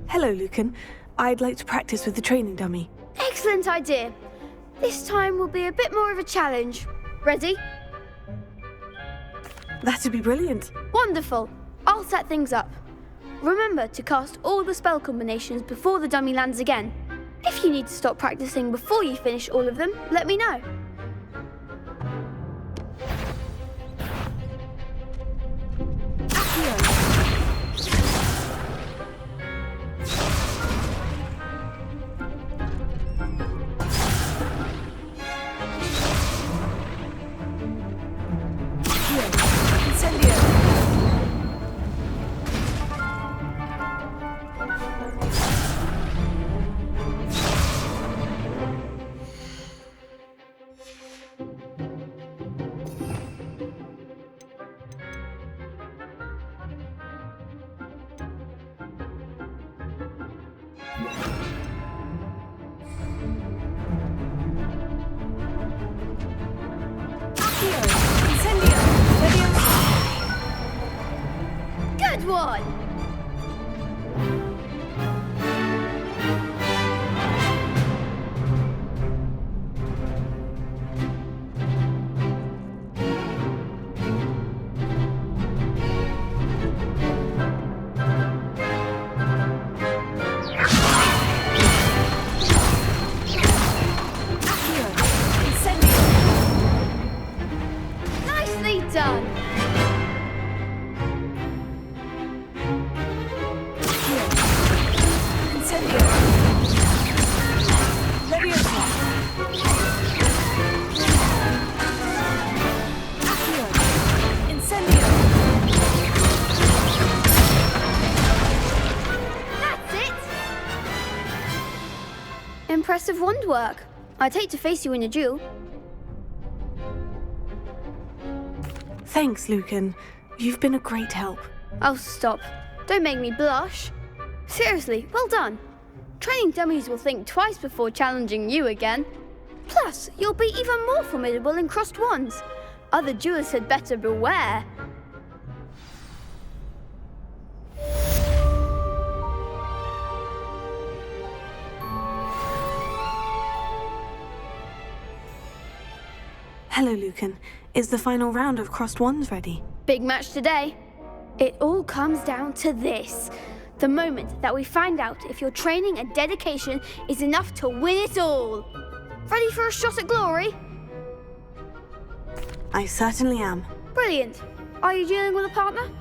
Hello, Lucan. I'd like to practice with the training dummy. Excellent idea. This time will be a bit more of a challenge. Ready? That'd be brilliant. Wonderful. I'll set things up. Remember to cast all the spell combinations before the dummy lands again. If you need to stop practicing before you finish all of them, let me know. Good one! Nicely done! Impressive wand work. I'd hate to face you in a duel. Thanks, Lucan. You've been a great help. Oh, stop. Don't make me blush. Seriously, well done. Training dummies will think twice before challenging you again. Plus, you'll be even more formidable in crossed wands. Other duelists had better beware. Hello, Lucan. Is the final round of crossed wands ready? Big match today. It all comes down to this. The moment that we find out if your training and dedication is enough to win it all. Ready for a shot at glory? I certainly am. Brilliant. Are you dealing with a partner?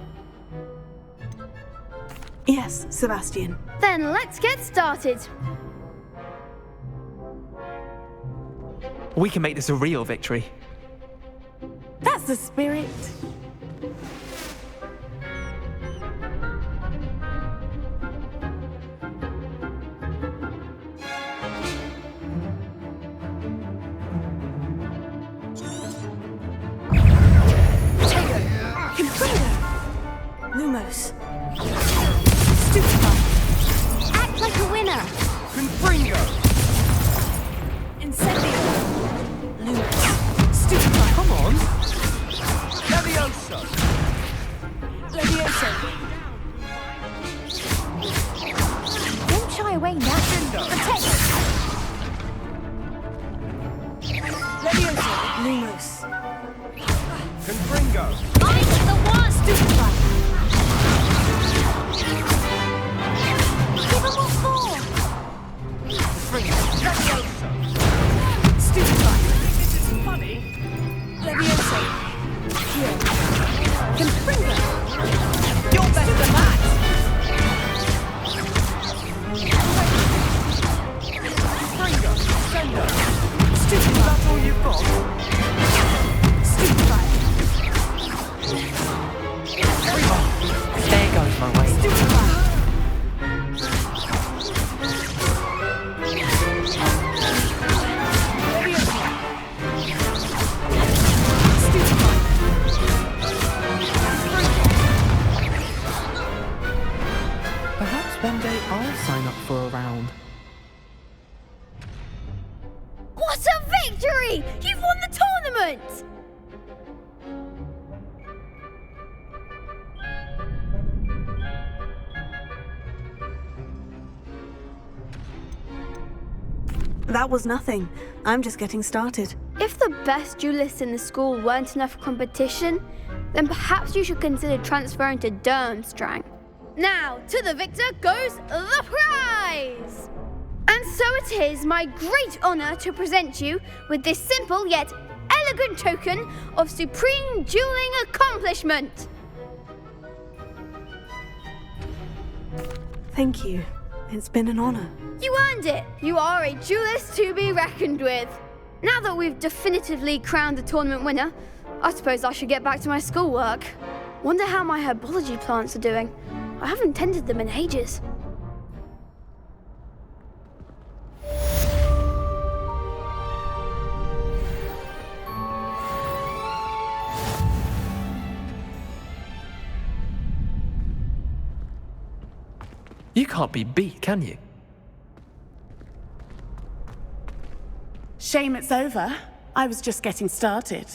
Yes, Sebastian. Then let's get started. We can make this a real victory. That's the spirit. Lumos. Stupefy. Act like a winner. Confringo. Incendio. Lumos. Stupefy. Come on. Levioso. Levioso. Don't shy away now. Protect. Levioso. Lumos. Confringo. I'm the one. Stupefy. Give 'em what for. Confringo. Levioso. Stupefy. This is funny. Levioso. Here. Confringo. You're better than that. Confringo. Sendo. Stupefy. That's all you've got. Stupefy. There goes my way. Stupefy. Levioso. Stupefy. Perhaps one day I'll sign up for a round. What a victory! You've won the tournament! That was nothing. I'm just getting started. If the best duelists in the school weren't enough for competition, then perhaps you should consider transferring to Durmstrang. Now, to the victor goes the prize! And so it is my great honour to present you with this simple yet elegant token of supreme dueling accomplishment. Thank you. It's been an honor. You earned it. You are a duelist to be reckoned with. Now that we've definitively crowned the tournament winner, I suppose I should get back to my schoolwork. Wonder how my herbology plants are doing. I haven't tended them in ages. You can't be beat, can you? Shame it's over. I was just getting started.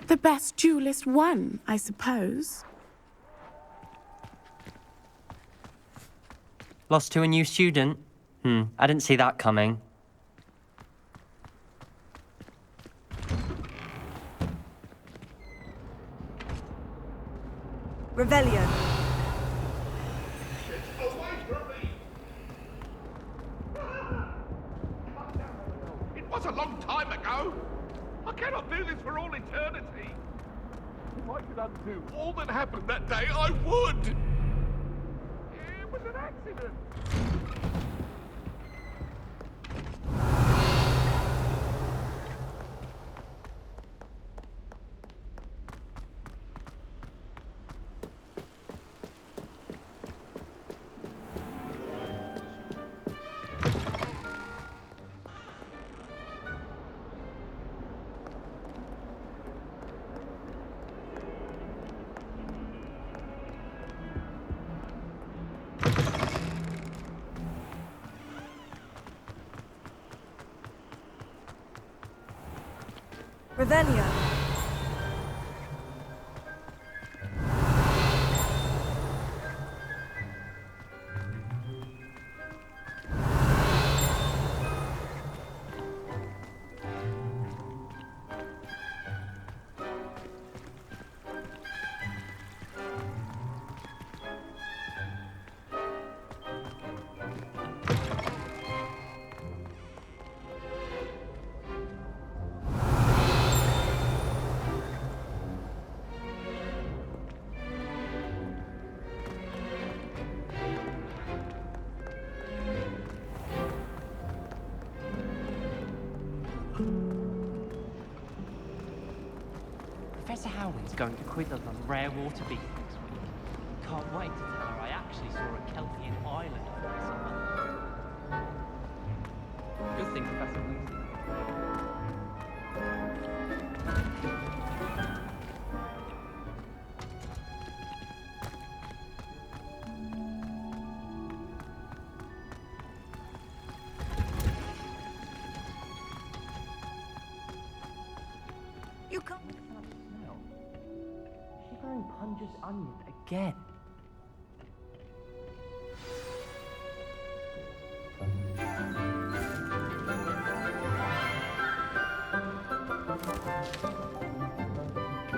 The best duelist won, I suppose. Lost to a new student? I didn't see that coming. Revelio. It was a long time ago. I cannot do this for all eternity. If I could undo all that happened that day, I would. It was an accident. Revelio. Professor Howard's going to quiz us on rare water beasts next week. Can't wait to tell her I actually saw a Kelpian island over the summer. Good thing Professor Weasley. You can't. No. Shivering pungent onion again.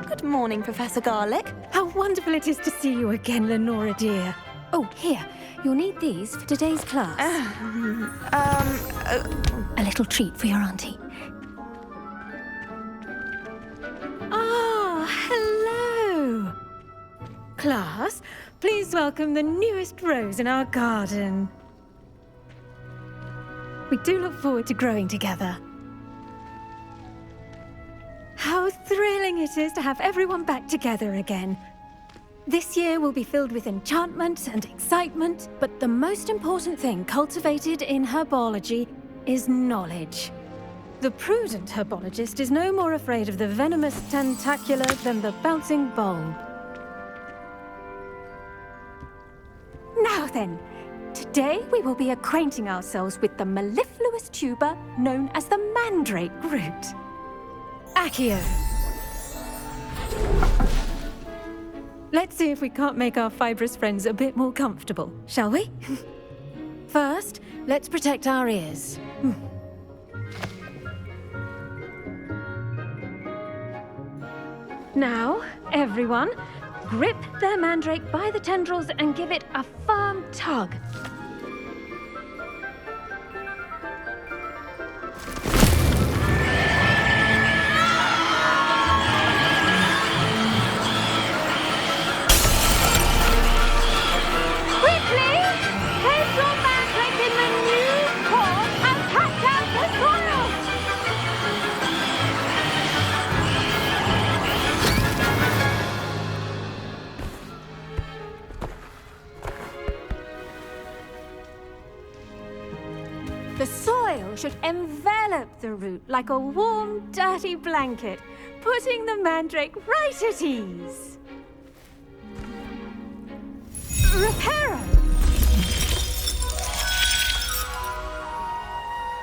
Good morning, Professor Garlick. How wonderful it is to see you again, Lenora dear. Oh, here. You'll need these for today's class. A little treat for your auntie. Ah, hello. Class, please welcome the newest rose in our garden. We do look forward to growing together. How thrilling it is to have everyone back together again. This year will be filled with enchantment and excitement, but the most important thing cultivated in herbology is knowledge. The prudent herbologist is no more afraid of the venomous tentacula than the bouncing bulb. Now then, today we will be acquainting ourselves with the mellifluous tuber known as the mandrake root. Accio. Let's see if we can't make our fibrous friends a bit more comfortable, shall we? First, let's protect our ears. Now, everyone, grip their mandrake by the tendrils and give it a firm tug. The soil should envelop the root like a warm, dirty blanket, putting the mandrake right at ease. Reparo!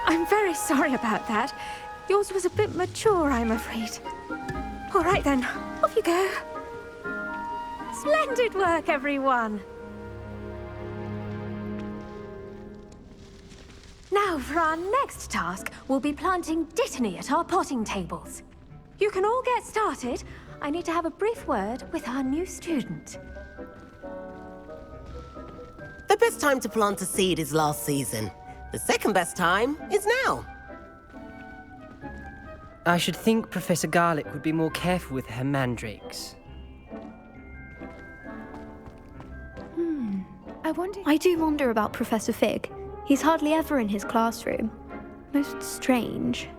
I'm very sorry about that. Yours was a bit mature, I'm afraid. All right then, off you go. Splendid work, everyone. Now, for our next task, we'll be planting Dittany at our potting tables. You can all get started. I need to have a brief word with our new student. The best time to plant a seed is last season. The second best time is now. I should think Professor Garlick would be more careful with her mandrakes. I do wonder about Professor Fig. He's hardly ever in his classroom. Most strange.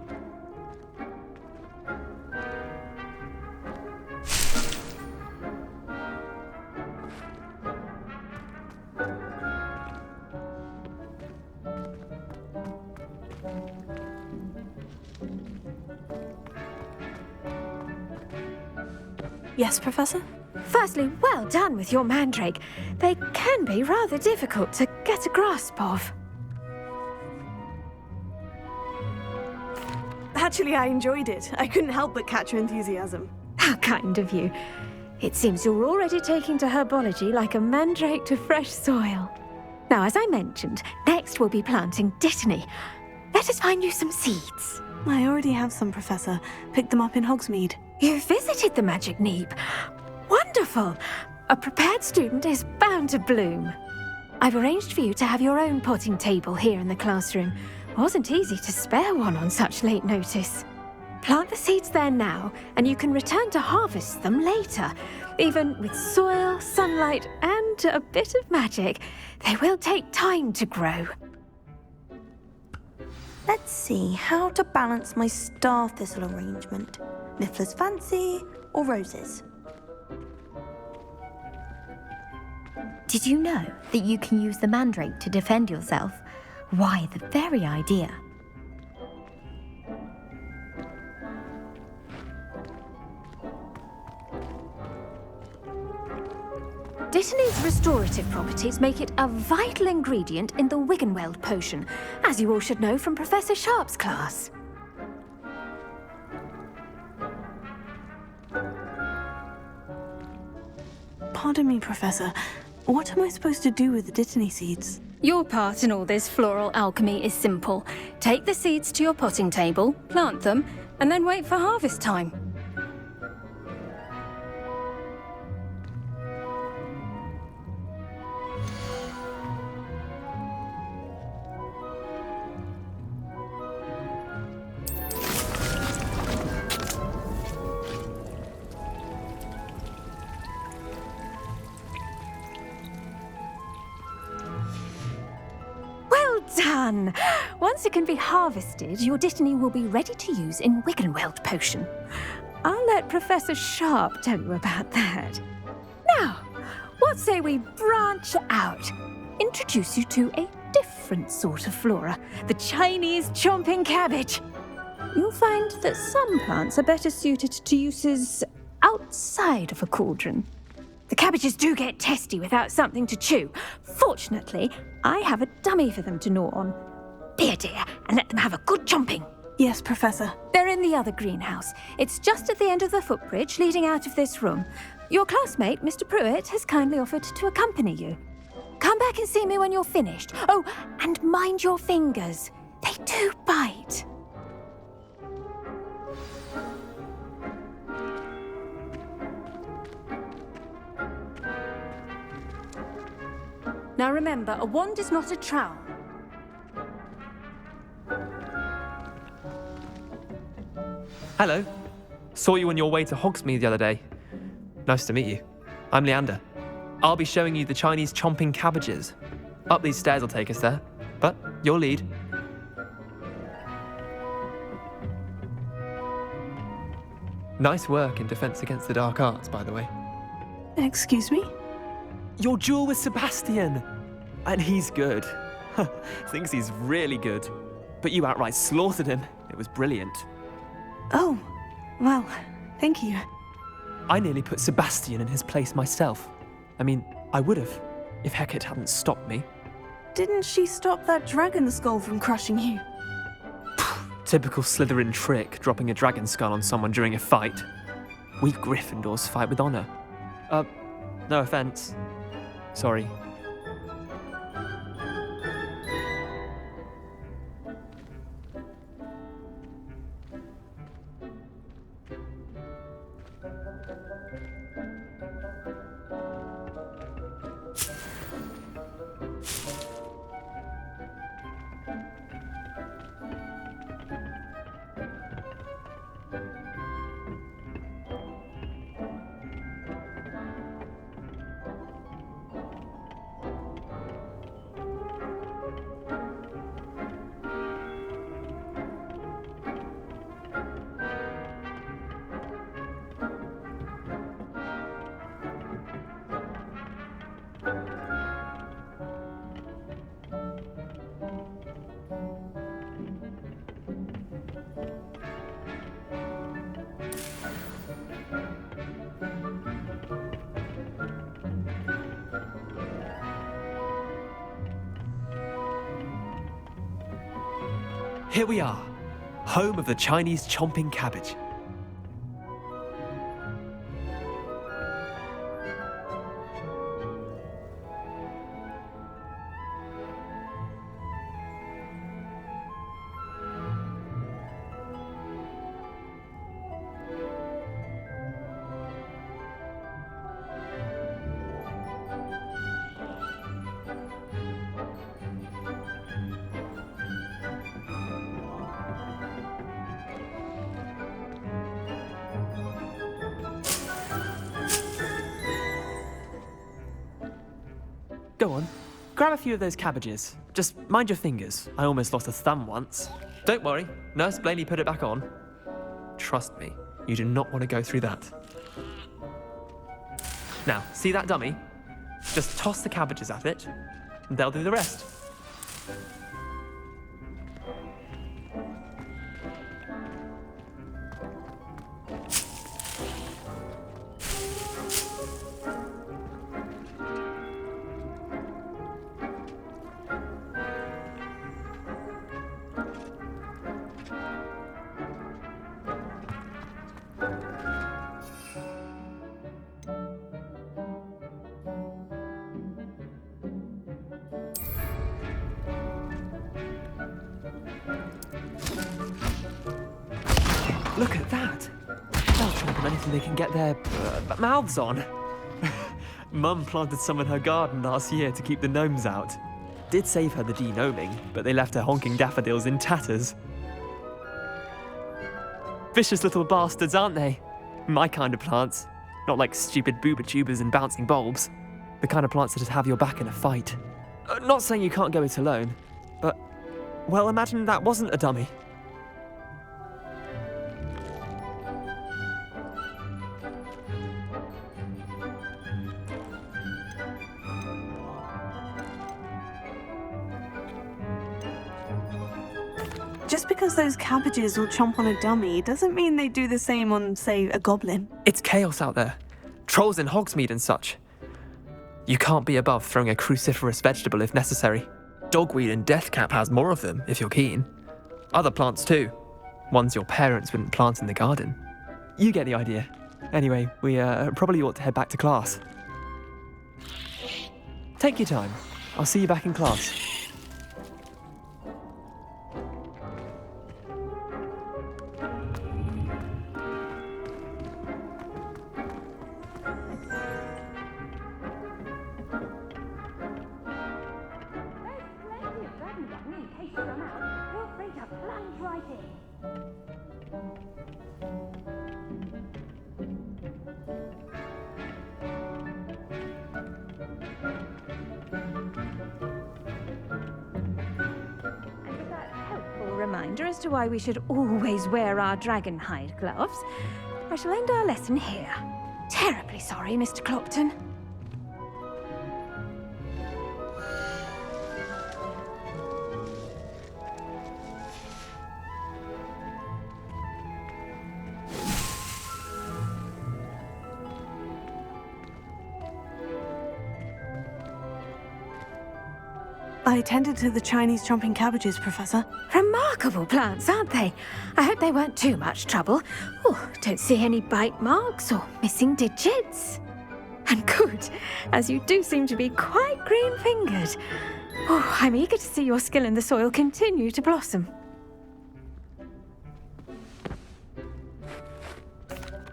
Yes, Professor? Firstly, well done with your mandrake. They can be rather difficult to get a grasp of. Actually, I enjoyed it. I couldn't help but catch your enthusiasm. How kind of you. It seems you're already taking to herbology like a mandrake to fresh soil. Now, as I mentioned, next we'll be planting Dittany. Let us find you some seeds. I already have some, Professor. Picked them up in Hogsmeade. You visited the Magic Neep. Wonderful. A prepared student is bound to bloom. I've arranged for you to have your own potting table here in the classroom. Wasn't easy to spare one on such late notice. Plant the seeds there now, and you can return to harvest them later. Even with soil, sunlight, and a bit of magic, they will take time to grow. Let's see how to balance my star thistle arrangement. Niffler's Fancy or roses? Did you know that you can use the mandrake to defend yourself? Why, the very idea. restorative properties make it a vital ingredient in the Wiggenweld potion, as you all should know from Professor Sharp's class. Pardon me, Professor. What am I supposed to do with the dittany seeds? Your part in all this floral alchemy is simple. Take the seeds to your potting table, plant them, and then wait for harvest time. Done! Once it can be harvested, your dittany will be ready to use in Wiggenweld potion. I'll let Professor Sharp tell you about that. Now, what say we branch out? Introduce you to a different sort of flora, the Chinese chomping cabbage. You'll find that some plants are better suited to uses outside of a cauldron. The cabbages do get testy without something to chew. Fortunately, I have a dummy for them to gnaw on. Be a dear and let them have a good chomping. Yes, Professor. They're in the other greenhouse. It's just at the end of the footbridge leading out of this room. Your classmate, Mr. Pruitt, has kindly offered to accompany you. Come back and see me when you're finished. Oh, and mind your fingers. They do bite. Now remember, a wand is not a trowel. Hello. Saw you on your way to Hogsmeade the other day. Nice to meet you. I'm Leander. I'll be showing you the Chinese chomping cabbages. Up these stairs will take us there, but your lead. Nice work in Defense Against the Dark Arts, by the way. Excuse me? Your duel with Sebastian! And he's good. Thinks he's really good. But you outright slaughtered him. It was brilliant. Oh, well, thank you. I nearly put Sebastian in his place myself. I mean, I would have, if Hecate hadn't stopped me. Didn't she stop that dragon skull from crushing you? Typical Slytherin trick, dropping a dragon skull on someone during a fight. We Gryffindors fight with honor. No offense. Sorry. Here we are, home of the Chinese chomping cabbage. Go on, grab a few of those cabbages. Just mind your fingers. I almost lost a thumb once. Don't worry, Nurse Blaney put it back on. Trust me, you do not want to go through that. Now, see that dummy? Just toss the cabbages at it, and they'll do the rest. Look at that. They'll chomp on anything they can get their mouths on. Mum planted some in her garden last year to keep the gnomes out. Did save her the de-gnoming, but they left her honking daffodils in tatters. Vicious little bastards, aren't they? My kind of plants. Not like stupid booba tubers and bouncing bulbs. The kind of plants that'd have your back in a fight. Not saying you can't go it alone, but, well, imagine that wasn't a dummy. Just because those cabbages will chomp on a dummy doesn't mean they do the same on, say, a goblin. It's chaos out there. Trolls in Hogsmeade and such. You can't be above throwing a cruciferous vegetable if necessary. Dogweed and deathcap has more of them, if you're keen. Other plants too. Ones your parents wouldn't plant in the garden. You get the idea. Anyway, we probably ought to head back to class. Take your time. I'll see you back in class. Reminder as to why we should always wear our dragon hide gloves, I shall end our lesson here. Terribly sorry, Mr. Clopton. I tended to the Chinese chomping cabbages, Professor. Remarkable plants, aren't they? I hope they weren't too much trouble. Oh, don't see any bite marks or missing digits. And good, as you do seem to be quite green-fingered. Oh, I'm eager to see your skill in the soil continue to blossom.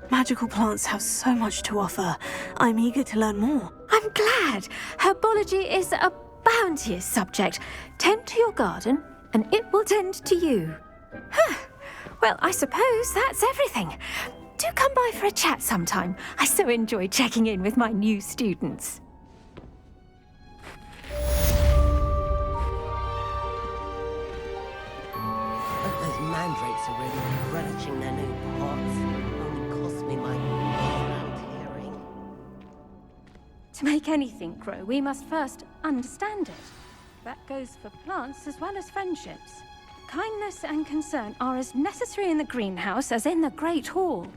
Magical plants have so much to offer. I'm eager to learn more. I'm glad. Herbology is a bounteous subject. Tend to your garden, and it will tend to you. Well, I suppose that's everything. Do come by for a chat sometime. I so enjoy checking in with my new students. Those mandrakes are really relishing their new pots. Only cost me my round hearing. To make anything grow, we must first understand it. That goes for plants as well as friendships. Kindness and concern are as necessary in the greenhouse as in the Great Hall.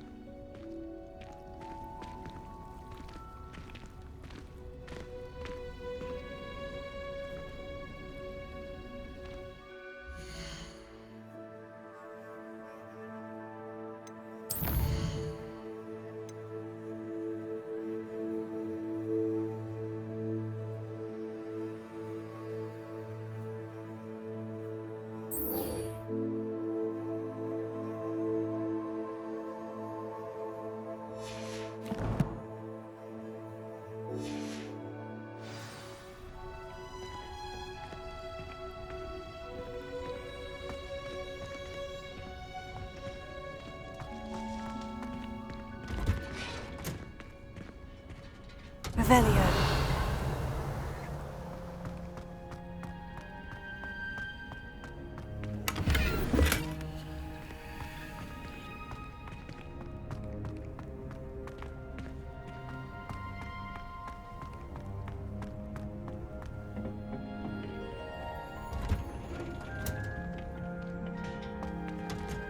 Revelio.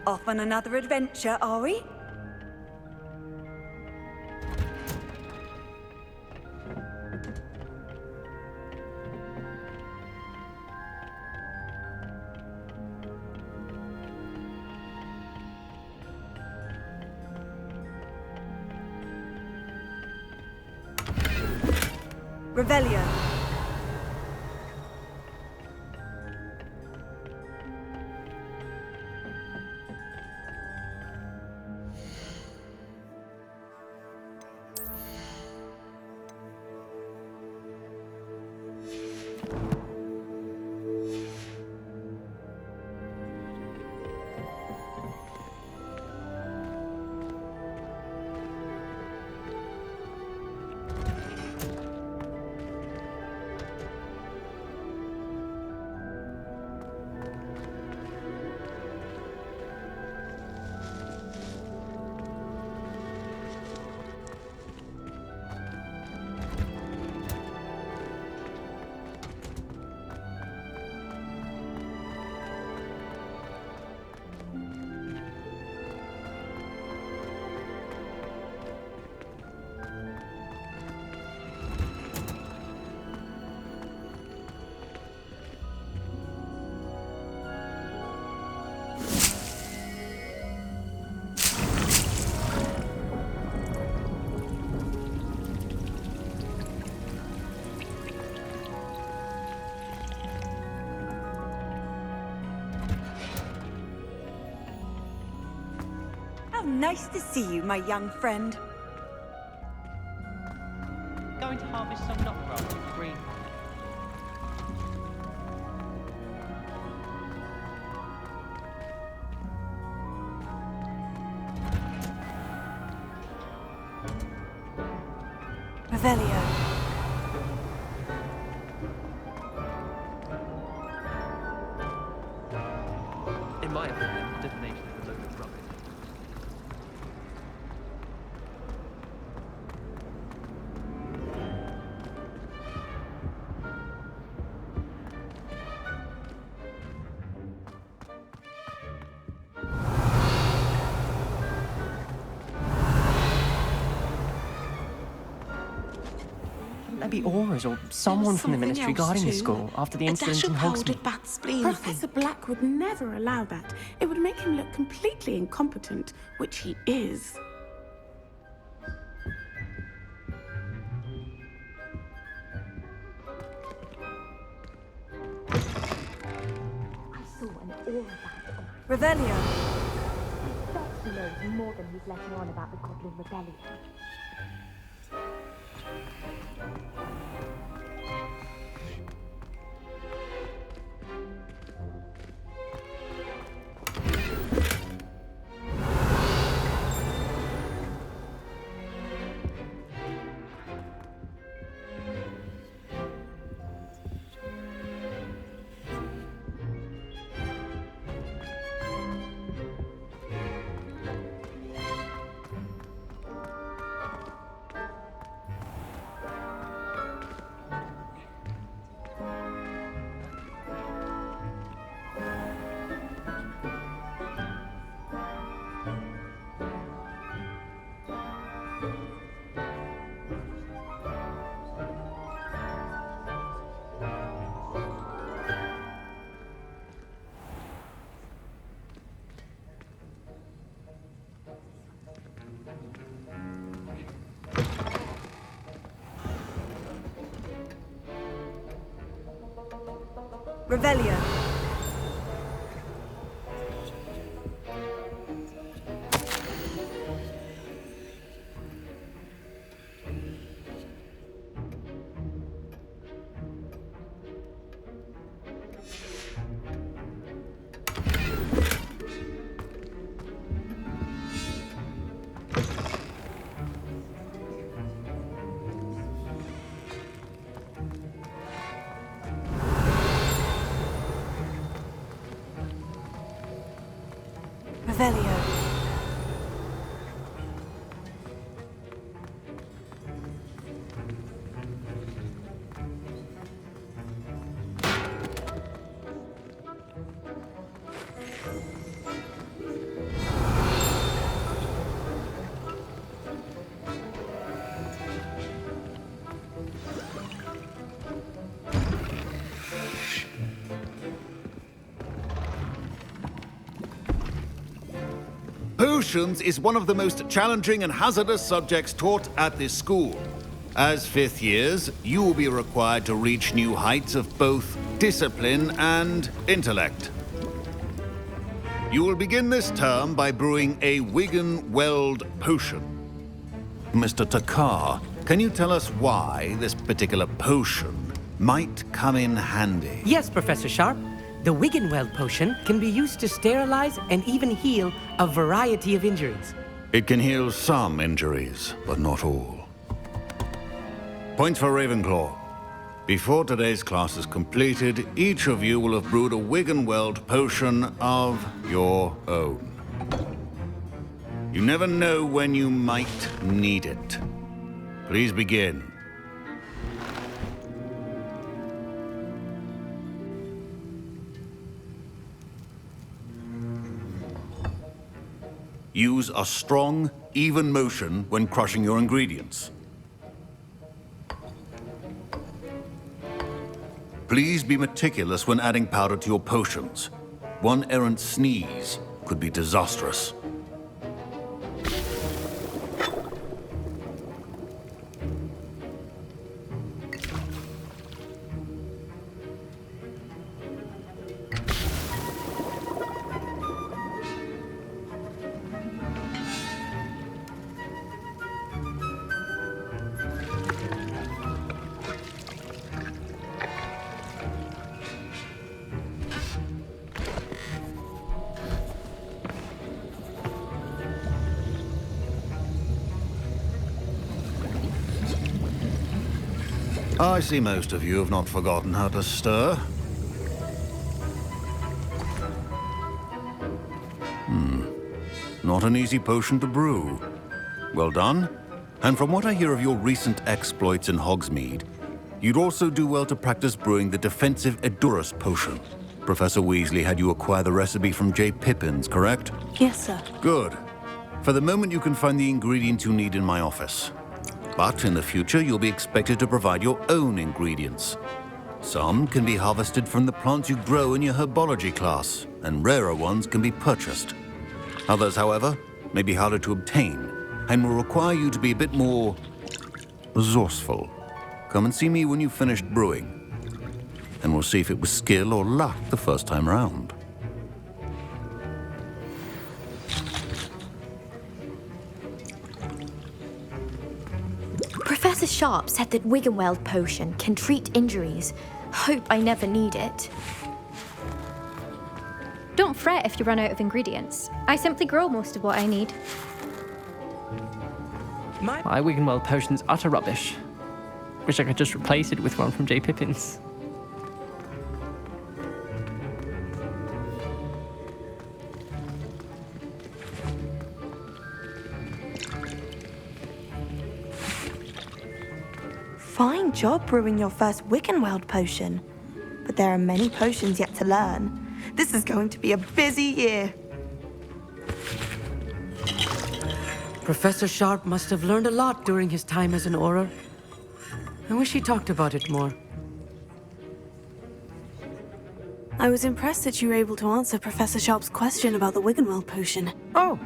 Off on another adventure, are we? Revelio. Nice to see you, my young friend. Going to harvest some nut grass in the green. Revelio. In my opinion, divination is a load of rubbish. Shouldn't there be auras or someone from the ministry guarding the school after the incident in Hogsmeade? Professor Black would never allow that. It would make him look completely incompetent, which he is. I saw an aura band. Revelio. He knows more than he's letting on about the Goblin Rebellion. Revelio. Revelio. Potions is one of the most challenging and hazardous subjects taught at this school. As fifth years, you will be required to reach new heights of both discipline and intellect. You will begin this term by brewing a Wigan-Weld potion. Mr. Takar, can you tell us why this particular potion might come in handy? Yes, Professor Sharp. The Wigan-Weld potion can be used to sterilize and even heal a variety of injuries. It can heal some injuries, but not all. Points for Ravenclaw. Before today's class is completed, each of you will have brewed a Wigan-Weld potion of your own. You never know when you might need it. Please begin. Use a strong, even motion when crushing your ingredients. Please be meticulous when adding powder to your potions. One errant sneeze could be disastrous. I see most of you have not forgotten how to stir. Not an easy potion to brew. Well done. And from what I hear of your recent exploits in Hogsmeade, you'd also do well to practice brewing the defensive Edurus potion. Professor Weasley had you acquire the recipe from J. Pippins, correct? Yes, sir. Good. For the moment, you can find the ingredients you need in my office. But in the future, you'll be expected to provide your own ingredients. Some can be harvested from the plants you grow in your herbology class, and rarer ones can be purchased. Others, however, may be harder to obtain, and will require you to be a bit more resourceful. Come and see me when you've finished brewing, and we'll see if it was skill or luck the first time round. Professor Sharp said that Wiggenweld potion can treat injuries. Hope I never need it. Don't fret if you run out of ingredients. I simply grow most of what I need. My Wiggenweld potion's utter rubbish. Wish I could just replace it with one from J. Pippins. Fine job brewing your first Wiggenweld potion. But there are many potions yet to learn. This is going to be a busy year. Professor Sharp must have learned a lot during his time as an Auror. I wish he talked about it more. I was impressed that you were able to answer Professor Sharp's question about the Wiggenweld potion. Oh,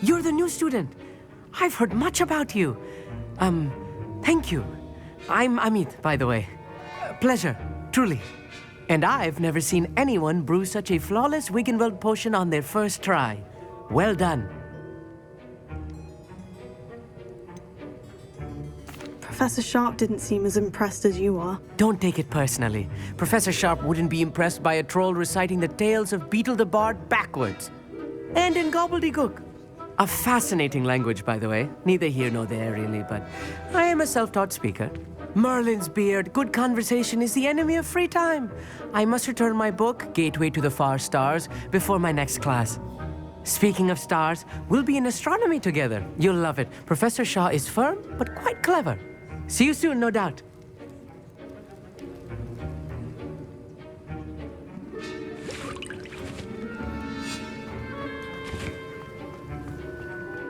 you're the new student. I've heard much about you. Thank you. I'm Amit, by the way. Pleasure, truly. And I've never seen anyone brew such a flawless Wiggenweld potion on their first try. Well done. Professor Sharp didn't seem as impressed as you are. Don't take it personally. Professor Sharp wouldn't be impressed by a troll reciting the tales of Beetle the Bard backwards. And in gobbledygook. A fascinating language, by the way. Neither here nor there, really, but I am a self-taught speaker. Merlin's beard, good conversation is the enemy of free time. I must return my book, Gateway to the Far Stars, before my next class. Speaking of stars, we'll be in astronomy together. You'll love it. Professor Shaw is firm, but quite clever. See you soon, no doubt.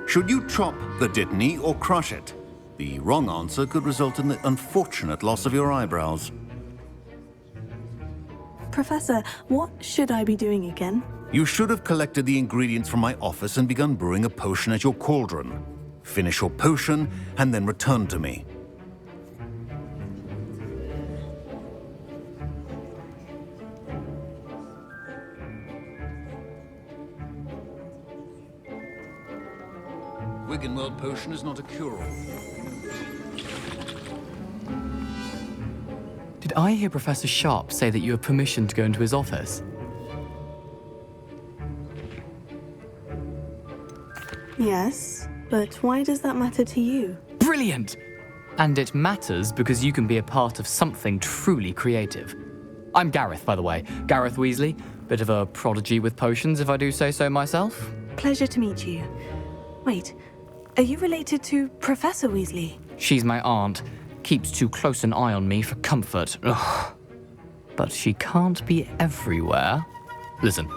Should you chop the Dittany or crush it? The wrong answer could result in the unfortunate loss of your eyebrows. Professor, what should I be doing again? You should have collected the ingredients from my office and begun brewing a potion at your cauldron. Finish your potion and then return to me. Wiggenweld potion is not a cure-all. Did I hear Professor Sharp say that you have permission to go into his office? Yes, but why does that matter to you? Brilliant! And it matters because you can be a part of something truly creative. I'm Gareth, by the way. Gareth Weasley. Bit of a prodigy with potions, if I do say so myself. Pleasure to meet you. Wait, are you related to Professor Weasley? She's my aunt. Keeps too close an eye on me for comfort. Ugh. But she can't be everywhere. Listen,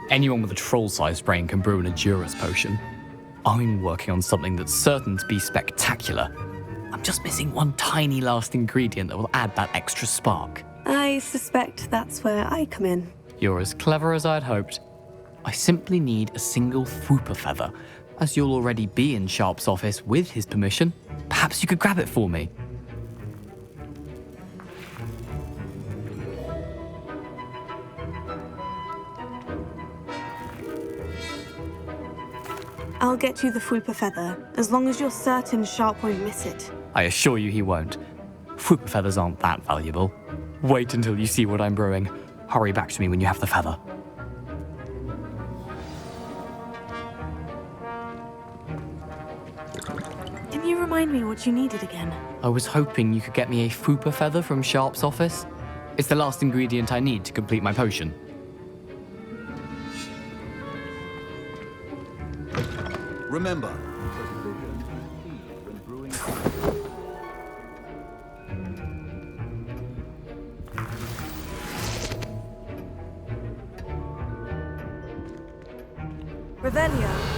anyone with a troll-sized brain can brew an Edurus potion. I'm working on something that's certain to be spectacular. I'm just missing one tiny last ingredient that will add that extra spark. I suspect that's where I come in. You're as clever as I'd hoped. I simply need a single Fwooper feather. As you'll already be in Sharp's office with his permission, perhaps you could grab it for me. I'll get you the Fwooper feather, as long as you're certain Sharp won't miss it. I assure you he won't. Fwooper feathers aren't that valuable. Wait until you see what I'm brewing. Hurry back to me when you have the feather. Can you remind me what you needed again? I was hoping you could get me a Fupa feather from Sharp's office. It's the last ingredient I need to complete my potion. Remember, Revelio.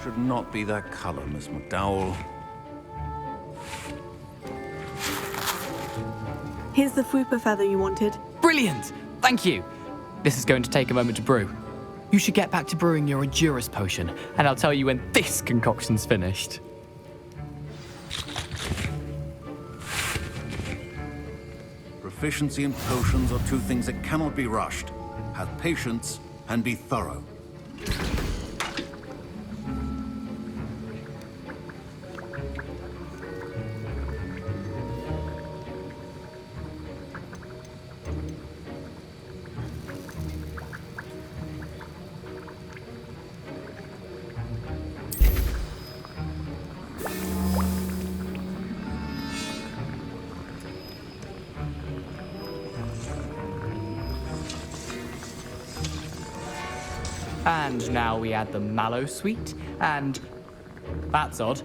should not be that color, Miss McDowell. Here's the Fupa feather you wanted. Brilliant! Thank you! This is going to take a moment to brew. You should get back to brewing your Endurus potion, and I'll tell you when this concoction's finished. Proficiency and potions are two things that cannot be rushed. Have patience and be thorough. And now we add the mallow sweet, and... That's odd.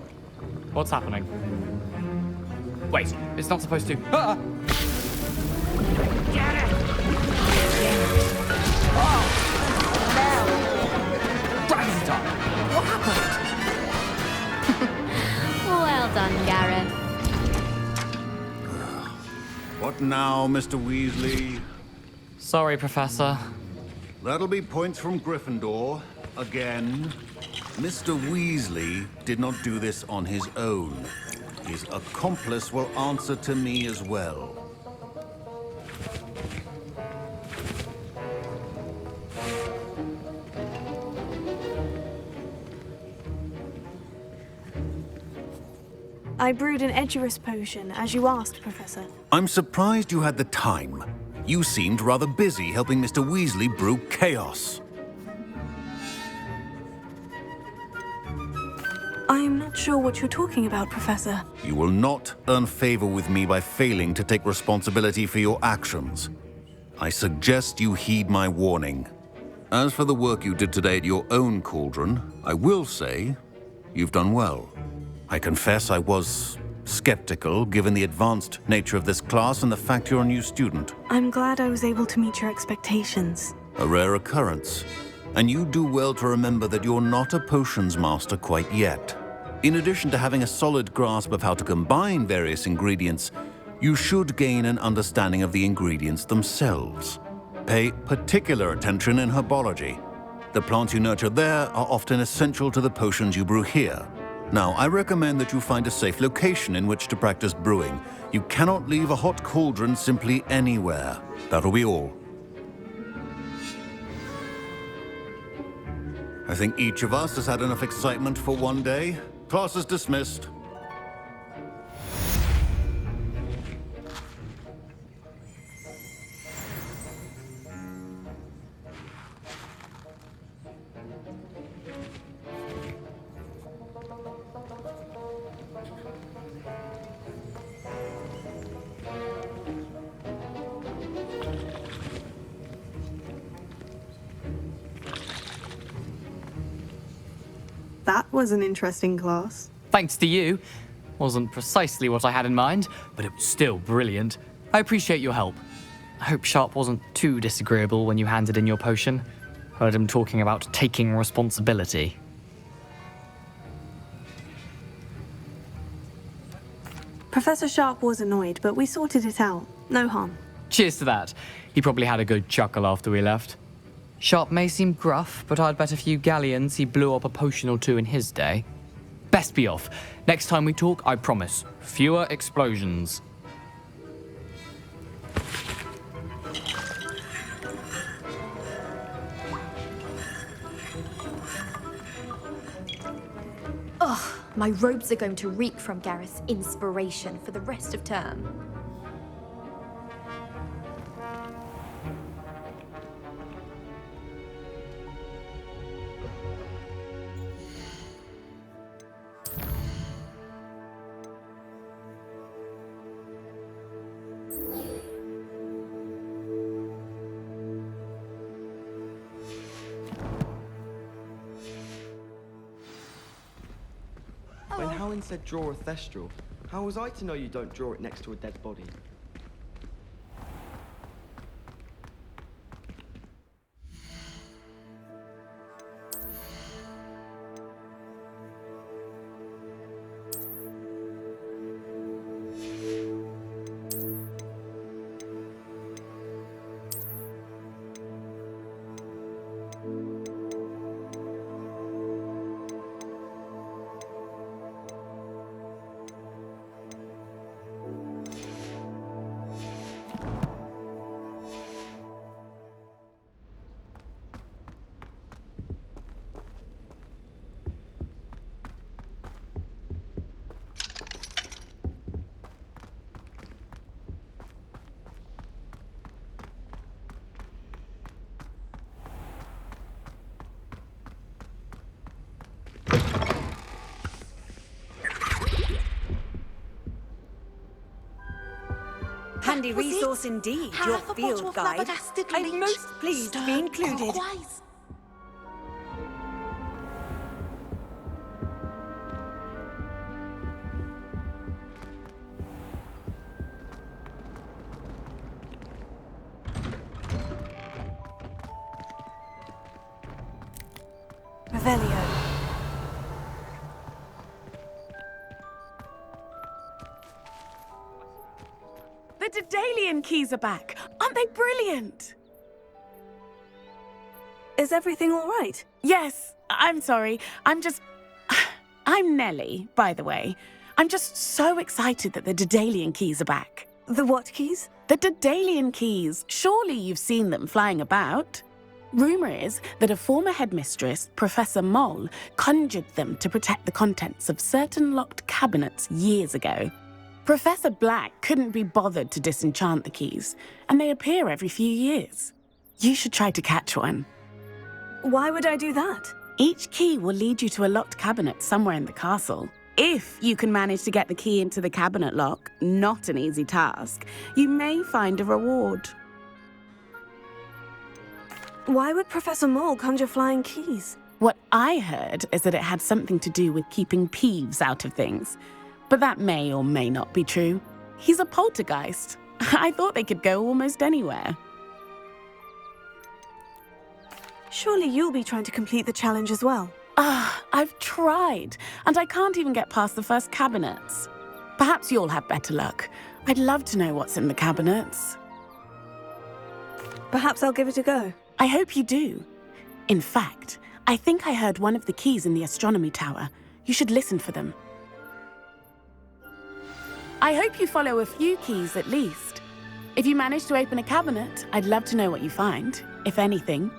What's happening? Wait, it's not supposed to... Ah! Get it! Oh! No! Dragon time! What happened? Well done, Gareth. What now, Mr. Weasley? Sorry, Professor. That'll be points from Gryffindor. Again. Mr. Weasley did not do this on his own. His accomplice will answer to me as well. I brewed an Edurus potion, as you asked, Professor. I'm surprised you had the time. You seemed rather busy helping Mr. Weasley brew chaos. I'm not sure what you're talking about, Professor. You will not earn favor with me by failing to take responsibility for your actions. I suggest you heed my warning. As for the work you did today at your own cauldron, I will say you've done well. I confess I was skeptical, given the advanced nature of this class and the fact you're a new student. I'm glad I was able to meet your expectations. A rare occurrence. And you do well to remember that you're not a potions master quite yet. In addition to having a solid grasp of how to combine various ingredients, you should gain an understanding of the ingredients themselves. Pay particular attention in herbology. The plants you nurture there are often essential to the potions you brew here. Now, I recommend that you find a safe location in which to practice brewing. You cannot leave a hot cauldron simply anywhere. That'll be all. I think each of us has had enough excitement for one day. Class is dismissed. That was an interesting class. Thanks to you. Wasn't precisely what I had in mind, but it was still brilliant. I appreciate your help. I hope Sharp wasn't too disagreeable when you handed in your potion. Heard him talking about taking responsibility. Professor Sharp was annoyed, but we sorted it out. No harm. Cheers to that. He probably had a good chuckle after we left. Sharp may seem gruff, but I'd bet a few galleons he blew up a potion or two in his day. Best be off. Next time we talk, I promise, fewer explosions. Ugh, my robes are going to reek from Gareth's inspiration for the rest of term. When Helen said draw a thestral, how was I to know you don't draw it next to a dead body? Handy resource indeed, your field guide. I'm most pleased to be included. Revelio. The Daedalian keys are back. Aren't they brilliant? Is everything all right? Yes, I'm sorry. I'm Nellie, by the way. I'm just so excited that the Daedalian keys are back. The what keys? The Daedalian keys. Surely you've seen them flying about. Rumour is that a former headmistress, Professor Moll, conjured them to protect the contents of certain locked cabinets years ago. Professor Black couldn't be bothered to disenchant the keys, and they appear every few years. You should try to catch one. Why would I do that? Each key will lead you to a locked cabinet somewhere in the castle. If you can manage to get the key into the cabinet lock, not an easy task, you may find a reward. Why would Professor Moll conjure flying keys? What I heard is that it had something to do with keeping Peeves out of things. But that may or may not be true. He's a poltergeist. I thought they could go almost anywhere. Surely you'll be trying to complete the challenge as well. I've tried, and I can't even get past the first cabinets. Perhaps you'll have better luck. I'd love to know what's in the cabinets. Perhaps I'll give it a go. I hope you do. In fact, I think I heard one of the keys in the astronomy tower. You should listen for them. I hope you follow a few keys at least. If you manage to open a cabinet, I'd love to know what you find, if anything.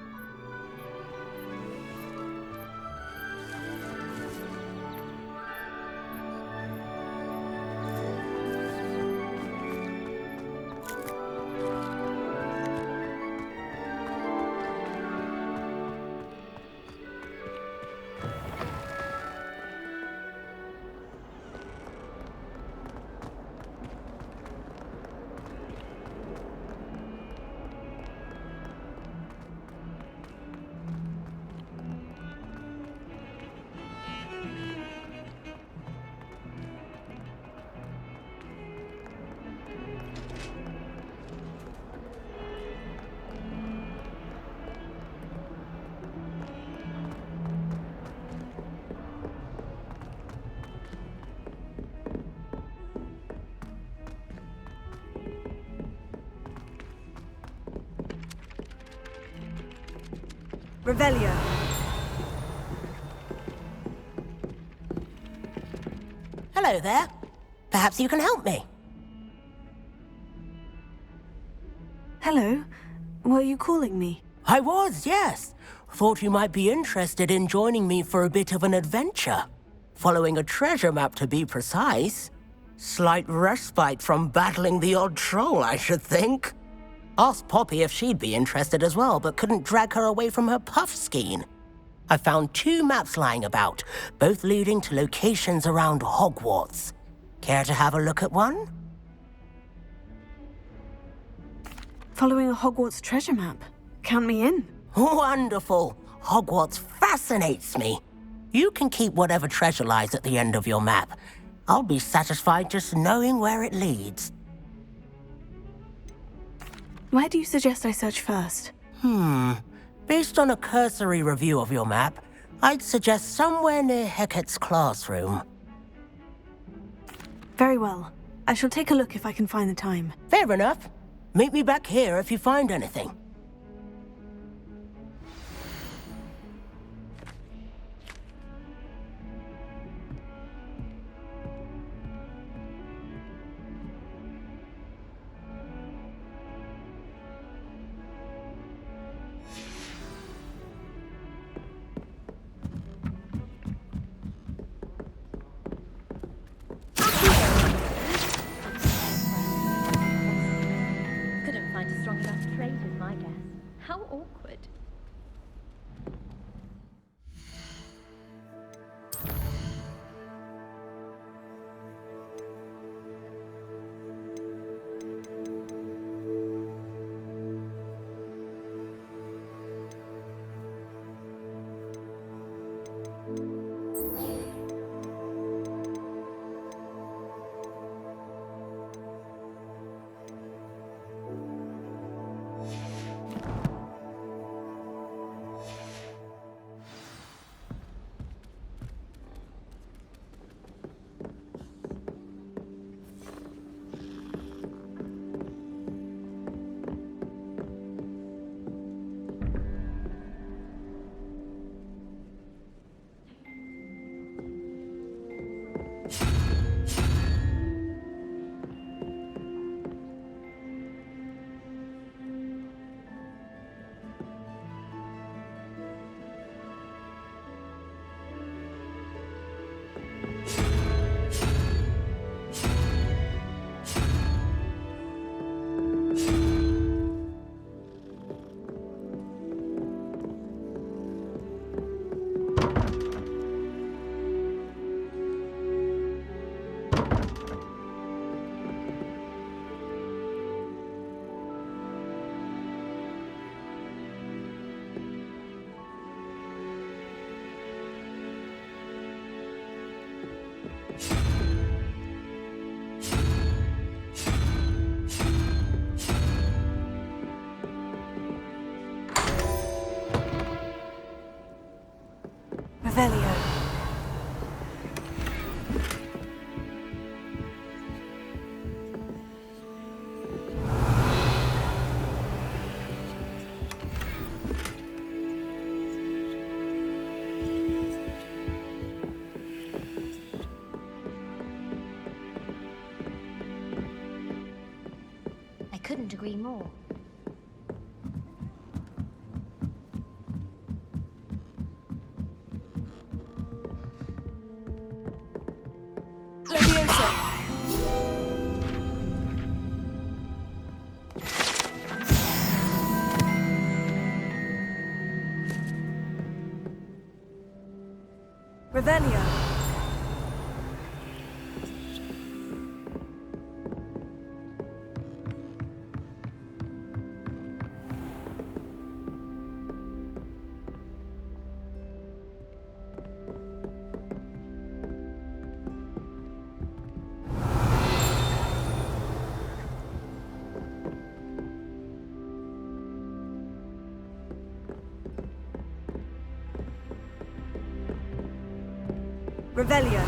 Revelio. Hello there. Perhaps you can help me. Hello. Were you calling me? I was, yes. Thought you might be interested in joining me for a bit of an adventure. Following a treasure map, to be precise. Slight respite from battling the odd troll, I should think. Asked Poppy if she'd be interested as well, but couldn't drag her away from her puff skein. I found 2 maps lying about, both leading to locations around Hogwarts. Care to have a look at one? Following a Hogwarts treasure map. Count me in. Wonderful. Hogwarts fascinates me. You can keep whatever treasure lies at the end of your map. I'll be satisfied just knowing where it leads. Where do you suggest I search first? Based on a cursory review of your map, I'd suggest somewhere near Hecat's classroom. Very well. I shall take a look if I can find the time. Fair enough. Meet me back here if you find anything. Couldn't find a strong enough trade, is my guess. How awkward. Revelio. I couldn't agree more. Revelio. Revelio.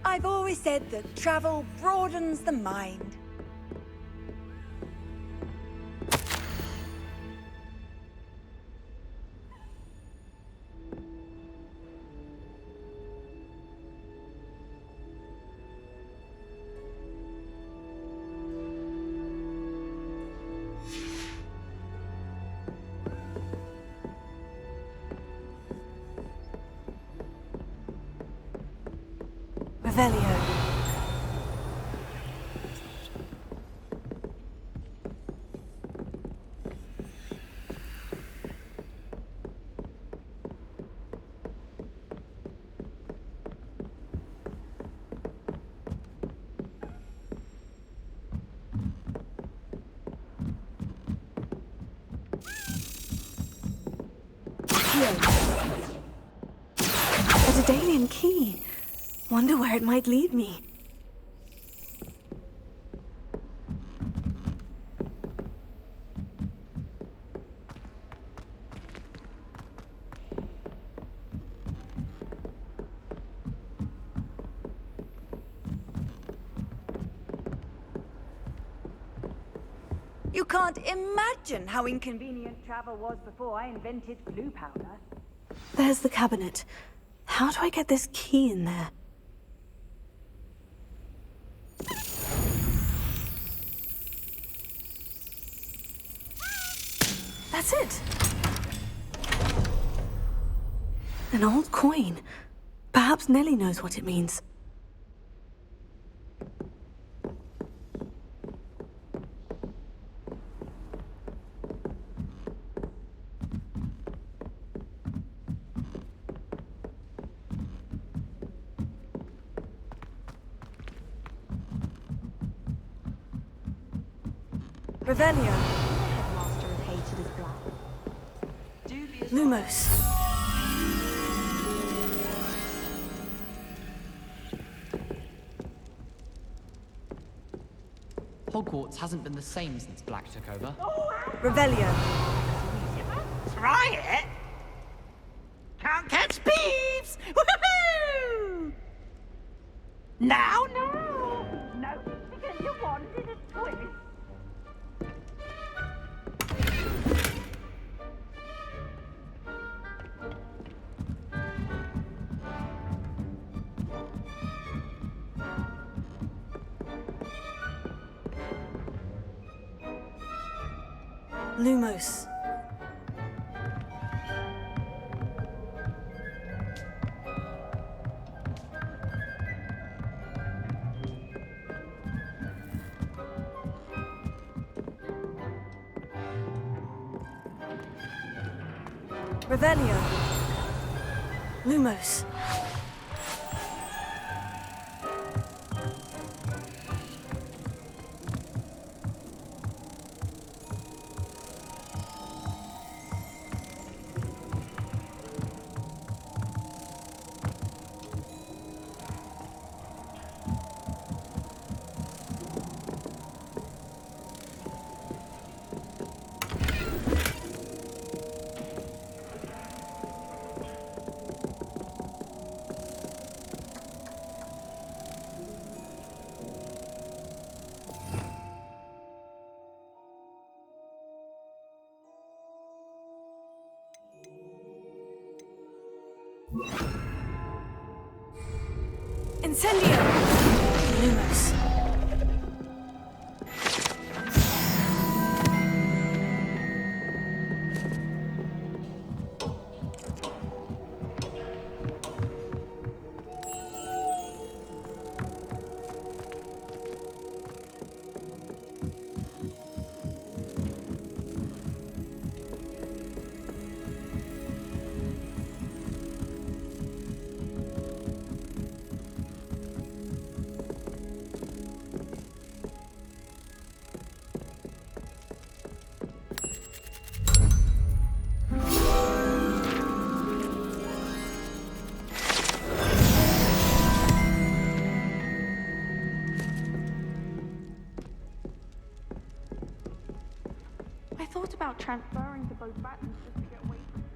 I've always said that travel broadens the mind. Revelio. key. Wonder where it might lead me. You can't imagine how inconvenient travel was before I invented glue powder. There's the cabinet. How do I get this key in there? That's it! An old coin. Perhaps Nellie knows what it means. Revelio. Headmaster is hated as black. Lumos. Hogwarts hasn't been the same since Black took over. Revelio. Try it? Can't catch thieves! Woohoo! Now, no! No, because you wanted a twist. Lumos. Revelio. Lumos. Incendio! Lumos. I thought about transferring to both buttons just to get away from it.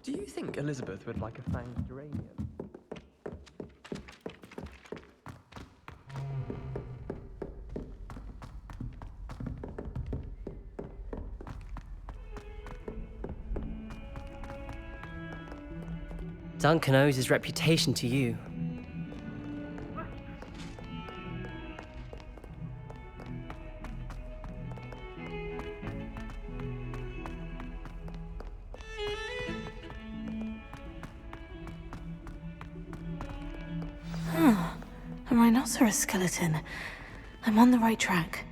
Do you think Elizabeth would like a fanged geranium? Duncan owes his reputation to you. A rhinoceros skeleton. I'm on the right track.